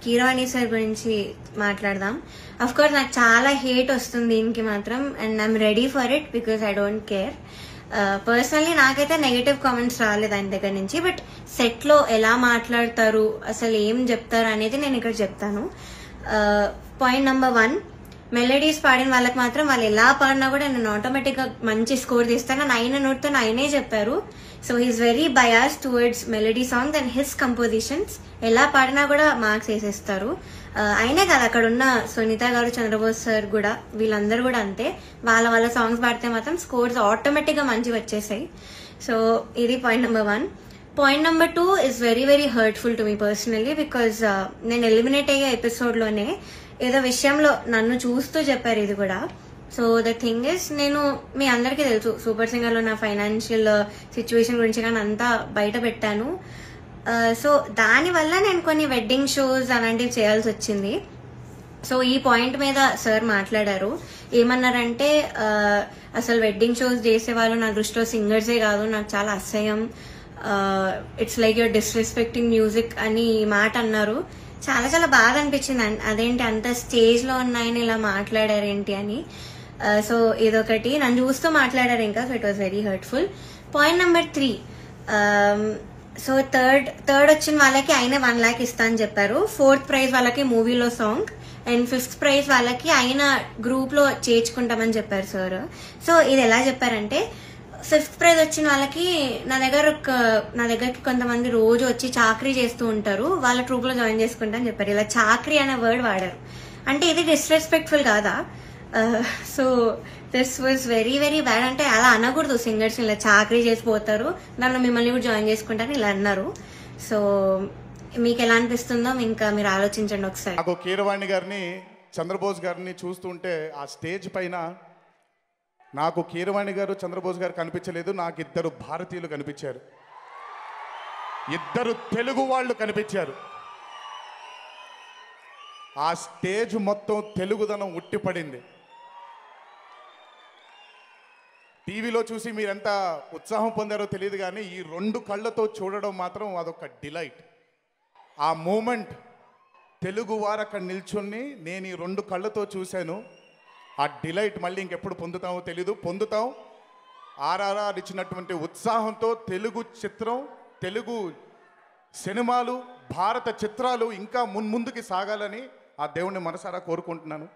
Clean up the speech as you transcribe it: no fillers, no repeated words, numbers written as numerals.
Keeravani sir గురించి మాట్లాడదాం. Of course నాకు చాలా హేట్ వస్తుంది దీనికి మాత్రం, and I'm ready for it because I don't care. Personally నాకైతే నెగటివ్ కామెంట్స్ రాలేదు ఆయన దగ్గర నుంచి. బట్ సెట్ లో ఎలా మాట్లాడతారు, అసలు ఏం చెప్తారు అనేది నేను ఇక్కడ చెప్తాను. పాయింట్ నెంబర్ 1, మెలోడీస్ పాడిన వాళ్ళకి మాత్రం వాళ్ళు ఎలా పాడినా కూడా నేను ఆటోమేటిక్ గా మంచి స్కోర్ తీస్తాను. ఆయన నోట్తో ఆయనే చెప్పారు. So he's very bias towards melody songs and his compositions. ఎలా పాడినా కూడా మార్క్స్ వేసేస్తారు. అయినే కాదు, అక్కడ ఉన్న సునీత గారు, చంద్రబోస్ సార్ కూడా, వీళ్ళందరూ కూడా అంతే. వాళ్ళ సాంగ్స్ పాడితే మాత్రం స్కోర్స్ ఆటోమేటిక్ గా మంచిగా వచ్చేసాయి. సో ఇది point number 1. Point number 2 is very very hurtful to me personally because నేను ఎలిమినేట్ అయ్యే ఎపిసోడ్ లోనే ఏదో విషయంలో నన్ను చూస్తూ చెప్పారు ఇది కూడా. సో ద థింగ్ ఇస్, నేను మీ అందరికీ తెలుసు సూపర్ సింగర్ లో నా ఫైనాన్షియల్ సిచ్యువేషన్ గురించి కానీ అంతా బయట పెట్టాను. సో దానివల్ల నేను కొన్ని వెడ్డింగ్ షోస్ అలాంటివి చేయాల్సి వచ్చింది. సో ఈ పాయింట్ మీద సార్ మాట్లాడారు. ఏమన్నారంటే అసలు వెడ్డింగ్ షోస్ చేసే వాళ్ళు నా దృష్టిలో సింగర్సే కాదు, నాకు చాలా అసహ్యం, it's like your disrespecting music అని ఈ మాట అన్నారు. చాలా చాలా బాగా అనిపించింది. అదేంటి అంత స్టేజ్ లో ఉన్నాయని ఇలా మాట్లాడారేంటి అని. సో ఇదొకటి, నన్ను చూస్తూ మాట్లాడారు ఇంకా. So it was very hurtful. Point number 3, so third వచ్చిన వాళ్ళకి ఆయన 1 lakh ఇస్తా అని చెప్పారు. 4th ప్రైజ్ వాళ్ళకి మూవీలో సాంగ్, అండ్ 5th ప్రైజ్ వాళ్ళకి ఆయన గ్రూప్ లో చేర్చుకుంటామని చెప్పారు సార్. సో ఇది ఎలా చెప్పారంటే, 5th ప్రైజ్ వచ్చిన వాళ్ళకి నా దగ్గరకి కొంతమంది రోజు వచ్చి చాకరీ చేస్తూ ఉంటారు, వాళ్ళ ట్రూప్ లో జాయిన్ చేసుకుంటా అని చెప్పారు. ఇలా చాకరీ అనే వర్డ్ వాడారు. అంటే ఇది డిస్రెస్పెక్ట్ఫుల్ కాదా? So this was very very bad. అంటే అలా అనకూడదు, సింగర్స్ ఇలా చాకరీ చేసిపోతారు, నన్ను మిమ్మల్ని కూడా జాయిన్ చేసుకుంటారని ఇలా అన్నారు. సో మీకు ఎలా అనిపిస్తుందో ఇంకా మీరు ఆలోచించండి ఒకసారి. నాకు కీరవాణి గారిని, చంద్రబోస్ గారిని చూస్తుంటే ఆ స్టేజ్ పైన నాకు కీరవాణి గారు, చంద్రబోస్ గారు కనిపించలేదు, నాకు 2 భారతీయులు కనిపించారు, 2 తెలుగు వాళ్ళు కనిపించారు. ఆ స్టేజ్ మొత్తం తెలుగుదనం ఉట్టిపడింది. టీవీలో చూసి మీరెంత ఉత్సాహం పొందారో తెలియదు కానీ ఈ 2 కళ్ళతో చూడడం మాత్రం అదొక డిలైట్. ఆ మూమెంట్ తెలుగు వారు అక్కడ నిల్చుని నేను ఈ 2 కళ్ళతో చూశాను. ఆ డిలైట్ మళ్ళీ ఇంకెప్పుడు పొందుతామో తెలీదు. పొందుతాం. ఆర్ఆర్ఆర్ ఇచ్చినటువంటి ఉత్సాహంతో తెలుగు చిత్రం, తెలుగు సినిమాలు, భారత చిత్రాలు ఇంకా ముందుకి సాగాలని ఆ దేవుణ్ణి మనసారా కోరుకుంటున్నాను.